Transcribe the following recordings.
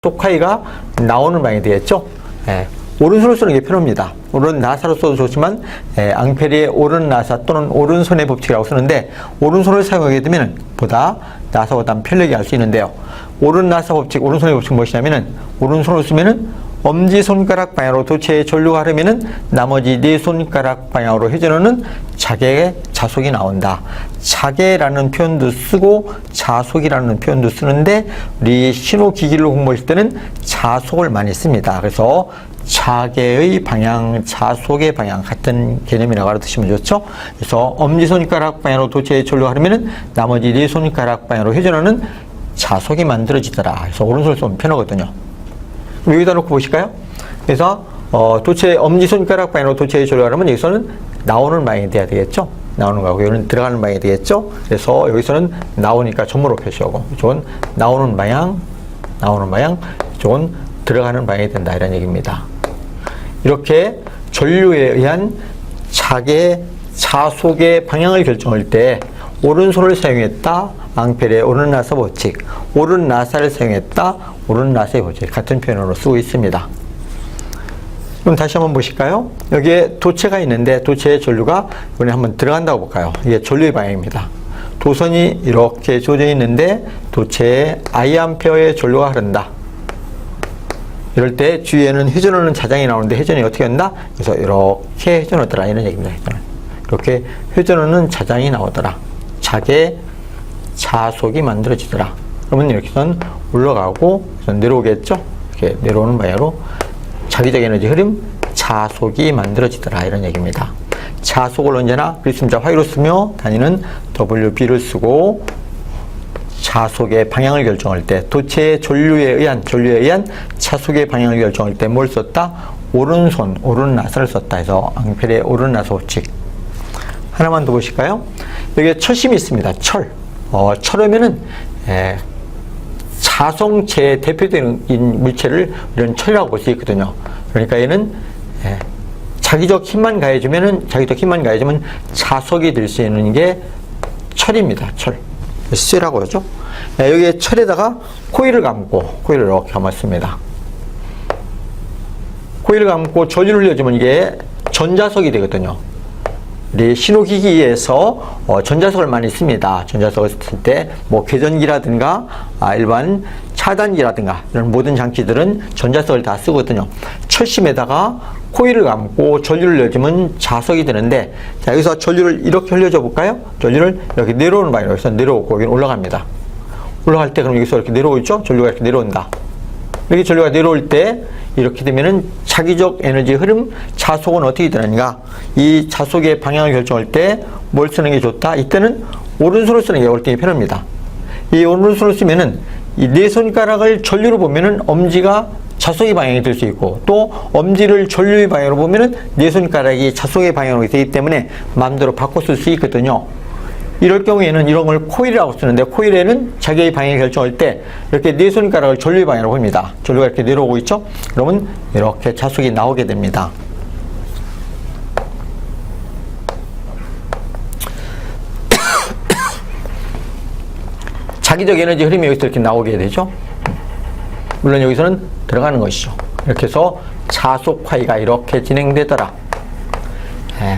자속하이가 나오는 방향이 되겠죠. 오른손을 쓰는 게 편합니다. 오른 나사로 써도 좋지만 앙페리의 오른 나사 또는 오른손의 법칙이라고 쓰는데 오른손을 사용하게 되면 보다 나사보다 편리하게 할 수 있는데요. 오른 나사 법칙, 오른손의 법칙은 무엇이냐면은 오른손을 쓰면은 엄지손가락 방향으로 도체에 전류가 흐르면은 나머지 네 손가락 방향으로 회전하는 자개, 자속이 나온다. 자개라는 표현도 쓰고 자속이라는 표현도 쓰는데 우리 신호기기를 공부할 때는 자속을 많이 씁니다. 그래서 자개의 방향, 자속의 방향 같은 개념이라고 알아두시면 좋죠. 그래서 엄지손가락 방향으로 도체에 전류가 흐르면은 나머지 네 손가락 방향으로 회전하는 자속이 만들어지더라. 그래서 오른손을 쓰면 편하거든요. 여기다 놓고 보실까요? 그래서 도체 엄지손가락 방향으로 도체에 전류가 흐르면 여기서는 나오는 방향이 돼야 되겠죠. 나오는 거고 여기는 들어가는 방향이 되겠죠. 그래서 여기서는 나오니까 점으로 표시하고 이쪽은 나오는 방향, 이쪽은 들어가는 방향이 된다 이런 얘기입니다. 이렇게 전류에 의한 자개, 자속의 방향을 결정할 때 오른손을 사용했다. 앙페리의 오른 나사 법칙, 오른 나사를 사용했다. 오른 나사의 법칙 같은 표현으로 쓰고 있습니다. 그럼 다시 한번 보실까요? 여기에 도체가 있는데 도체의 전류가 이번에 한번 들어간다고 볼까요? 이게 전류의 방향입니다. 도선이 이렇게 조져 있는데 도체에 I암페어의 전류가 흐른다. 이럴 때 주위에는 회전하는 자장이 나오는데 회전이 어떻게 한다? 그래서 이렇게 회전하더라 이런 얘기입니다. 이렇게 회전하는 자장이 나오더라. 자개, 자속이 만들어지더라. 그러면 이렇게선 올라가고 내려오겠죠? 이렇게 내려오는 방향으로 자기적 에너지 흐름, 자속이 만들어지더라 이런 얘기입니다. 자속을 언제나 그리스문자 Y로 쓰며 단위는 WB를 쓰고 자속의 방향을 결정할 때 도체의 전류에 의한 자속의 방향을 결정할 때 뭘 썼다? 오른손, 오른 나사를 썼다 해서 앙페리의 오른 나사 법칙. 하나만 더 보실까요? 여기에 철심이 있습니다. 철. 철하면은 자성체의 대표적인 물체를 이런 철이라고 볼 수 있거든요. 그러니까 얘는 자기적 힘만 가해주면 자석이 될 수 있는 게 철입니다. 철. 쇠라고 하죠. 여기에 철에다가 코일을 감고 코일을 이렇게 감았습니다. 코일을 감고 전류를 흘려주면 이게 전자석이 되거든요. 우리 신호기기에서 전자석을 많이 씁니다. 전자석을 쓸 때 뭐 궤전기라든가 일반 차단기라든가 이런 모든 장치들은 전자석을 다 쓰거든요. 철심에다가 코일을 감고 전류를 흘려주면 자석이 되는데 자 여기서 전류를 이렇게 흘려줘 볼까요? 전류를 이렇게 내려오는 방향으로 여기서 내려오고 여기는 올라갑니다. 올라갈 때 그럼 여기서 이렇게 내려오죠? 전류가 이렇게 내려온다. 이렇게 전류가 내려올 때 이렇게 되면은 자기적 에너지 흐름, 자속은 어떻게 되는가? 이 자속의 방향을 결정할 때 뭘 쓰는 게 좋다? 이때는 오른손을 쓰는 게 월등히 편합니다. 이 오른손을 쓰면은 이 네 손가락을 전류로 보면은 엄지가 자속의 방향이 될 수 있고 또 엄지를 전류의 방향으로 보면은 네 손가락이 자속의 방향으로 되기 때문에 마음대로 바꿔 쓸 수 있거든요. 이럴 경우에는 이런 걸 코일이라고 쓰는데 코일에는 자기의 방향을 결정할 때 이렇게 네 손가락을 전류의 방향으로 봅니다. 전류가 이렇게 내려오고 있죠? 그러면 이렇게 자속이 나오게 됩니다. 자기적 에너지 흐름이 여기서 이렇게 나오게 되죠? 물론 여기서는 들어가는 것이죠. 이렇게 해서 자속화이가 이렇게 진행되더라.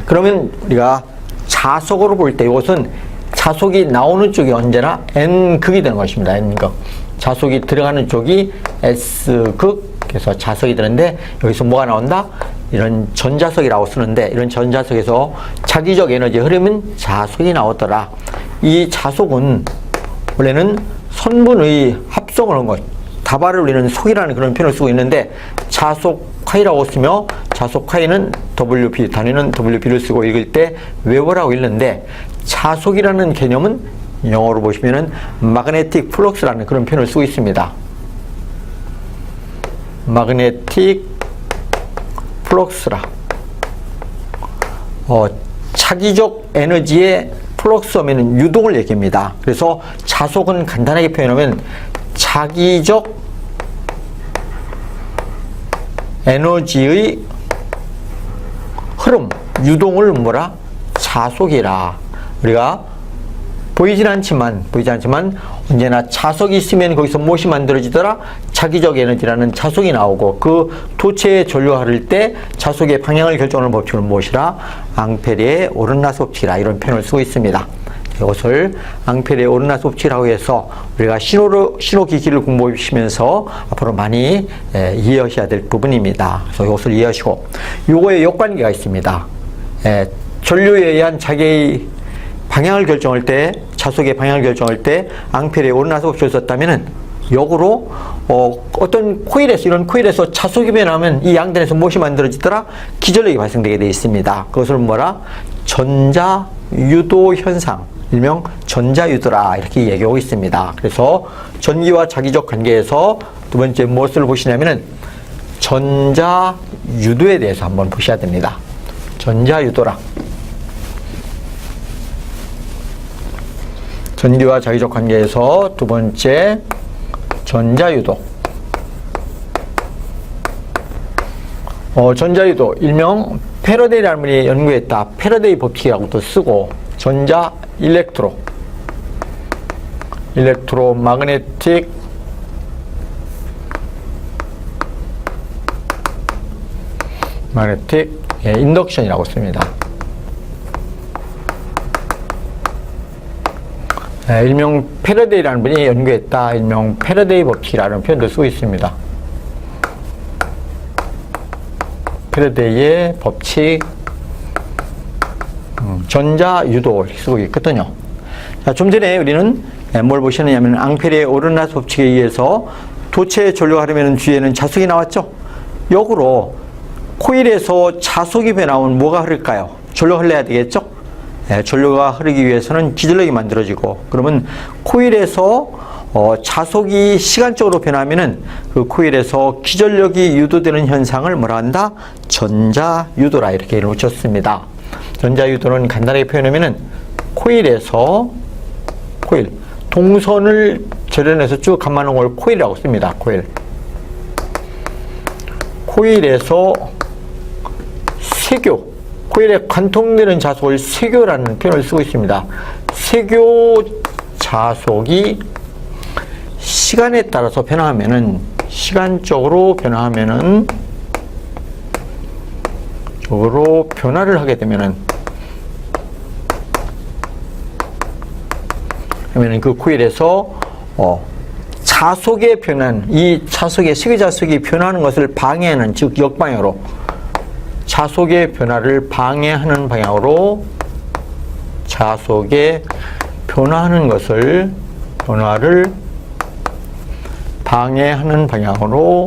그러면 우리가 자속으로 볼 때 이것은 자속이 나오는 쪽이 언제나 N극이 되는 것입니다. N극. 자속이 들어가는 쪽이 S극. 그래서 자석이 되는데 여기서 뭐가 나온다? 이런 전자석이라고 쓰는데 이런 전자석에서 자기적 에너지 흐름은 자속이 나오더라. 이 자속은 원래는 선분의 합성을 한 것, 다발을 울리는 속이라는 그런 표현을 쓰고 있는데 자속화이라고 쓰며 자속화이는 WB, 단위는 WB를 쓰고 읽을 때 웨버라고 읽는데 자속이라는 개념은 영어로 보시면은 magnetic flux라는 그런 표현을 쓰고 있습니다. magnetic flux라. 차기적 에너지의 플럭스 하면은 유동을 얘기합니다. 그래서 자속은 간단하게 표현하면 차기적 에너지의 흐름, 유동을 뭐라? 자속이라. 우리가 보이진 않지만 언제나 자석이 있으면 거기서 무엇이 만들어지더라? 자기적 에너지라는 자속이 나오고 그 도체의 전류가 흐를 때 자속의 방향을 결정하는 법칙을 무엇이라? 앙페리의 오른나스 법칙이라 이런 표현을 쓰고 있습니다. 이것을 앙페리의 오른나스 법칙이라고 해서 우리가 신호기기를 공부하시면서 앞으로 많이 이해하셔야 될 부분입니다. 그래서 이것을 이해하시고 요거에 역관계가 있습니다. 전류에 의한 자기의 방향을 결정할 때, 자속의 방향을 결정할 때 앙페리의 오른나스 법칙을 썼다면은 역으로 어떤 코일에서, 이런 코일에서 자속이 변하면 이 양단에서 무엇이 만들어지더라? 기전력이 발생되게 되어 있습니다. 그것을 뭐라? 전자유도 현상, 일명 전자유도라 이렇게 얘기하고 있습니다. 그래서 전기와 자기적 관계에서 두 번째 무엇을 보시냐면은 전자유도에 대해서 한번 보셔야 됩니다. 전자유도라. 전기와 자기적 관계에서 두 번째 전자유도. 전자유도 일명 패러데이라는 분이 연구했다. 패러데이 법칙이라고도 쓰고 전자 일렉트로마그네틱 인덕션이라고 씁니다. 일명 패러데이라는 분이 연구했다. 일명 패러데이 법칙이라는 표현도 쓰고 있습니다. 패러데이의 법칙, 전자유도 이렇게 쓰고 있거든요. 자, 좀 전에 우리는 뭘 보셨느냐면 앙페리의 오르나스 법칙에 의해서 도체의 전류가 흐르면 뒤에는 자속이 나왔죠. 역으로 코일에서 자속이 변하면 뭐가 흐를까요? 전류가 흘러야 되겠죠. 전류가 흐르기 위해서는 기전력이 만들어지고, 그러면 코일에서 자속이 시간적으로 변하면은 그 코일에서 기전력이 유도되는 현상을 뭐라 한다? 전자유도라 이렇게 이름을 붙였습니다. 전자유도는 간단하게 표현하면은 코일에서 동선을 절연해서 쭉 감아놓은 걸 코일이라고 씁니다. 코일에서 세교, 코일에 관통되는 자속을 세교라는 표현을 쓰고 있습니다. 세교 자속이 시간에 따라서 변화하면은, 시간적으로 변화하면은, 적으로 변화를 하게 되면은, 그러면은 그 코일에서 자속의 변환, 이 자속의 세교 자속이 변화하는 것을 방해하는, 즉 역방향으로 자속의 변화를 방해하는 방향으로, 자속의 변화하는 것을, 변화를 방해하는 방향으로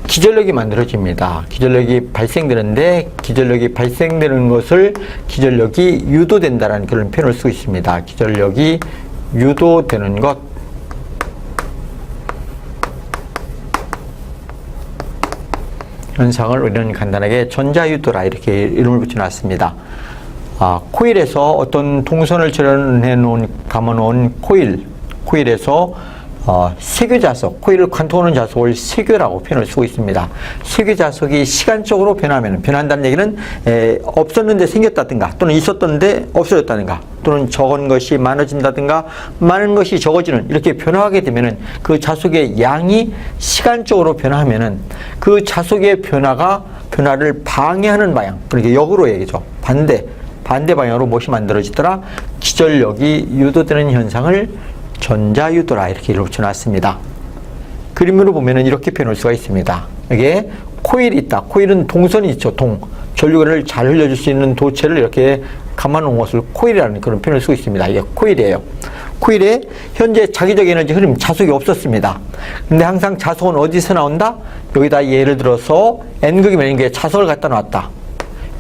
기전력이 만들어집니다. 기전력이 발생되는데, 기전력이 발생되는 것을 기전력이 유도된다라는 그런 표현을 쓰고 있습니다. 기전력이 유도되는 것, 현상을 우리는 간단하게 전자유도라 이렇게 이름을 붙여놨습니다. 코일에서 어떤 동선을 감아놓은 코일에서 세교자속, 코일을 관통하는 자속을 세교라고 표현을 쓰고 있습니다. 세교자속이 시간적으로 변한다는 얘기는 없었는데 생겼다든가, 또는 있었던데 없어졌다든가, 또는 적은 것이 많아진다든가, 많은 것이 적어지는, 이렇게 변화하게 되면은 그 자속의 양이 시간적으로 변화하면은 그 자속의 변화를 방해하는 방향, 그러니까 역으로 얘기죠. 반대 방향으로 무엇이 만들어지더라? 기전력이 유도되는 현상을 전자유도라 이렇게 이름을 붙여놨습니다. 그림으로 보면은 이렇게 표현할 수가 있습니다. 이게 코일이 있다. 코일은 동선이 있죠. 전류를 잘 흘려줄 수 있는 도체를 이렇게 감아놓은 것을 코일이라는 그런 표현을 쓰고 있습니다. 이게 코일이에요. 코일에 현재 자기적 에너지 흐름, 자속이 없었습니다. 근데 항상 자속은 어디서 나온다? 여기다 예를 들어서 N극이면 이게 자속을 갖다 놨다.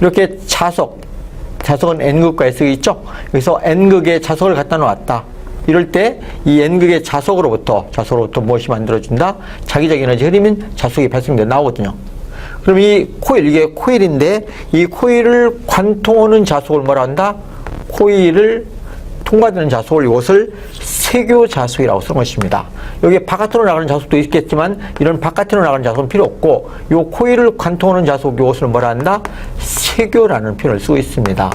이렇게 자속은 N극과 S극이 있죠? 그래서 N극에 자속을 갖다 놓았다. 이럴 때 이 N극의 자속으로부터 무엇이 만들어진다? 자기적 에너지 흐르면 자속이 발생돼 나오거든요. 그럼 이 코일, 이게 코일인데 이 코일을 관통하는 자속을 뭐라 한다? 코일을 통과되는 자속을, 이것을 세교 자속이라고 쓰는 것입니다. 여기 바깥으로 나가는 자속도 있겠지만 이런 바깥으로 나가는 자속은 필요 없고, 이 코일을 관통하는 자속, 이것을 뭐라 한다? 세교라는 표현을 쓰고 있습니다.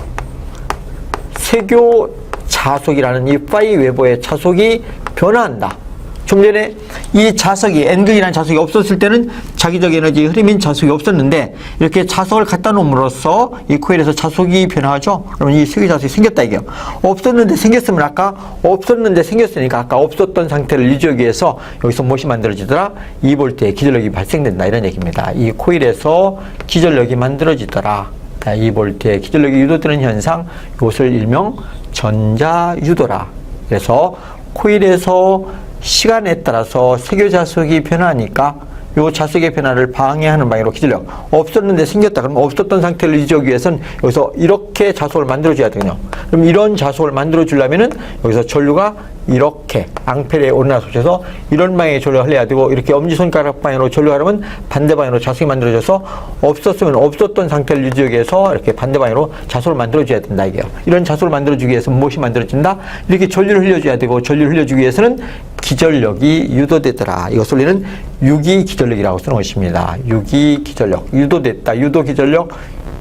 세교 자속이라는 이 파이 외부의 자속이 변화한다. 좀 전에 이 자석이 N극이라는 자석이 없었을 때는 자기적 에너지 흐름인 자석이 없었는데 이렇게 자석을 갖다 놓음으로써 이 코일에서 자석이 변화하죠. 그러면 이 세교 자석이 생겼다 이게요. 없었는데 생겼으면 아까 없었는데 생겼으니까 아까 없었던 상태를 유지하기 위해서 여기서 무엇이 만들어지더라? 2V의 기전력이 발생된다 이런 얘기입니다. 이 코일에서 기전력이 만들어지더라. 2V의 기전력이 유도되는 현상, 이것을 일명 전자유도라. 그래서 코일에서 시간에 따라서 세교 자석이 변하니까 요 자석의 변화를 방해하는 방향으로 기전력 없었는데 생겼다. 그러면 없었던 상태를 유지하기 위해서는 여기서 이렇게 자석을 만들어줘야 되거든요. 그럼 이런 자석을 만들어주려면은 여기서 전류가 이렇게 앙페르의 오르나소에서 이런 방향의 전류가 흘러야 되고 이렇게 엄지손가락 방향으로 전류가 하려면 반대 방향으로 자석이 만들어져서 없었으면 없었던 상태를 유지하기 위해서 이렇게 반대 방향으로 자석을 만들어줘야 된다 이게요. 이런 자석을 만들어주기 위해서 무엇이 만들어진다? 이렇게 전류를 흘려줘야 되고 전류를 흘려주기 위해서는 기전력이 유도되더라. 이것을 우리는 유기 기전력이라고 쓰는 것입니다. 유기 기전력, 유도됐다, 유도 기전력,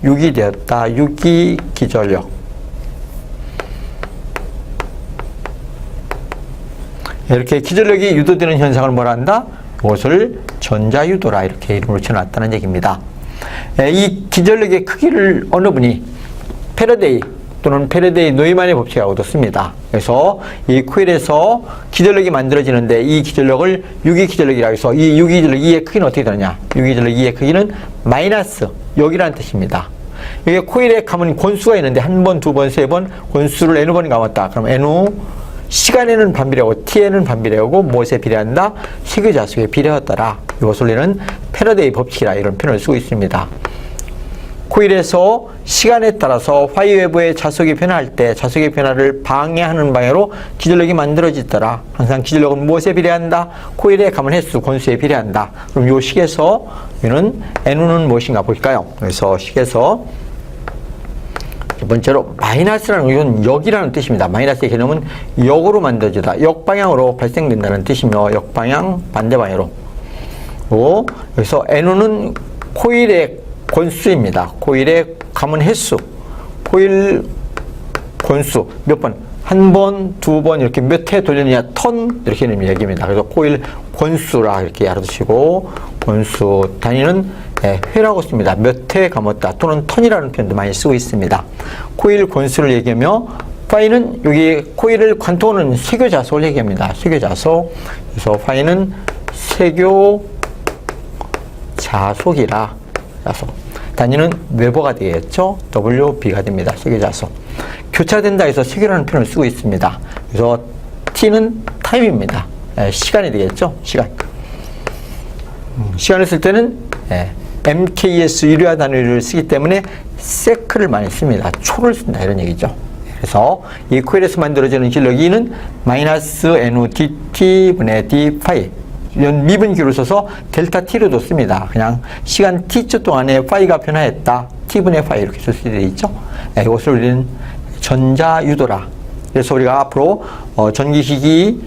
유기되었다, 유기 기전력. 이렇게 기전력이 유도되는 현상을 뭐라 한다? 이것을 전자유도라 이렇게 이름을 지어놨다는 얘기입니다. 이 기전력의 크기를 어느 분이 패러데이 또는 패러데이 노이만의 법칙이라고도 씁니다. 그래서 이 코일에서 기전력이 만들어지는데 이 기전력을 유기기전력이라고 해서 이 유기기전력 E의 크기는 어떻게 되느냐? 유기기전력 E의 크기는 마이너스 여기라는 뜻입니다. 여기 코일에 감은 권수가 있는데 한 번, 두 번, 세 번 권수를 N번 감았다. 그럼 N 시간에는 반비례하고 T에는 반비례하고 무엇에 비례한다? 세교 자석에 비례하더라. 이것을 우리는 패러데이 법칙이라 이런 표현을 쓰고 있습니다. 코일에서 시간에 따라서 화이 외부의 자석이 변화할 때 자석의 변화를 방해하는 방향으로 기전력이 만들어지더라. 항상 기전력은 무엇에 비례한다? 코일에 감은 횟수, 권수에 비례한다. 그럼 이 식에서 이는 N은 무엇인가 볼까요? 그래서 식에서 첫 번째로 마이너스라는 이건 역이라는 뜻입니다. 마이너스의 개념은 역으로 만들어지다. 역방향으로 발생된다는 뜻이며 역방향 반대 방향으로. 여기서 N은 코일의 권수입니다. 코일의 감은 횟수, 코일 권수 몇 번? 한 번, 두 번 이렇게 몇 회 돌렸느냐? 턴 이렇게 얘기입니다. 그래서 코일 권수라 이렇게 알아두시고 권수 단위는 회라고 씁니다. 몇 회 감았다 또는 턴이라는 표현도 많이 쓰고 있습니다. 코일 권수를 얘기하며 파이는 여기 코일을 관통하는 세교 자석을 얘기합니다. 세교 자석. 그래서 파이는 세교 자속이라. 자석. 단위는 웨버가 되겠죠. WB가 됩니다. 세교 자석. 교차된다 해서 세교라는 표현을 쓰고 있습니다. 그래서 T는 타임입니다. 시간이 되겠죠. 시간. 시간을 쓸 때는 MKS 유리화 단위를 쓰기 때문에 세크를 많이 씁니다. 초를 쓴다 이런 얘기죠. 그래서 이 코일에서 만들어지는 기전력 E는 마이너스 NUDT 분의 D 파이 이런 미분기를 써서 델타 T로도 씁니다. 그냥 시간 T초 동안에 파이가 변화했다. T분의 파이 이렇게 쓸 수 있죠. 이것을 우리는 전자유도라. 그래서 우리가 앞으로 전기기기,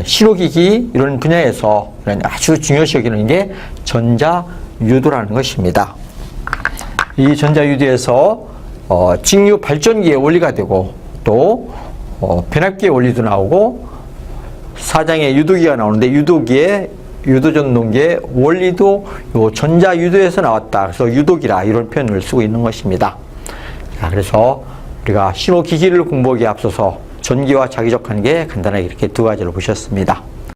신호기기 이런 분야에서 아주 중요시 여기는 게 전자유도라는 것입니다. 이 전자유도에서 직류 발전기의 원리가 되고 또 변압기의 원리도 나오고 사장의 유도기가 나오는데 유도기의 유도전동기의 원리도 요 전자유도에서 나왔다. 그래서 유도기라 이런 표현을 쓰고 있는 것입니다. 자, 그래서 우리가 신호기기를 공부하기에 앞서서 전기와 자기적 관계 간단하게 이렇게 두 가지를 보셨습니다.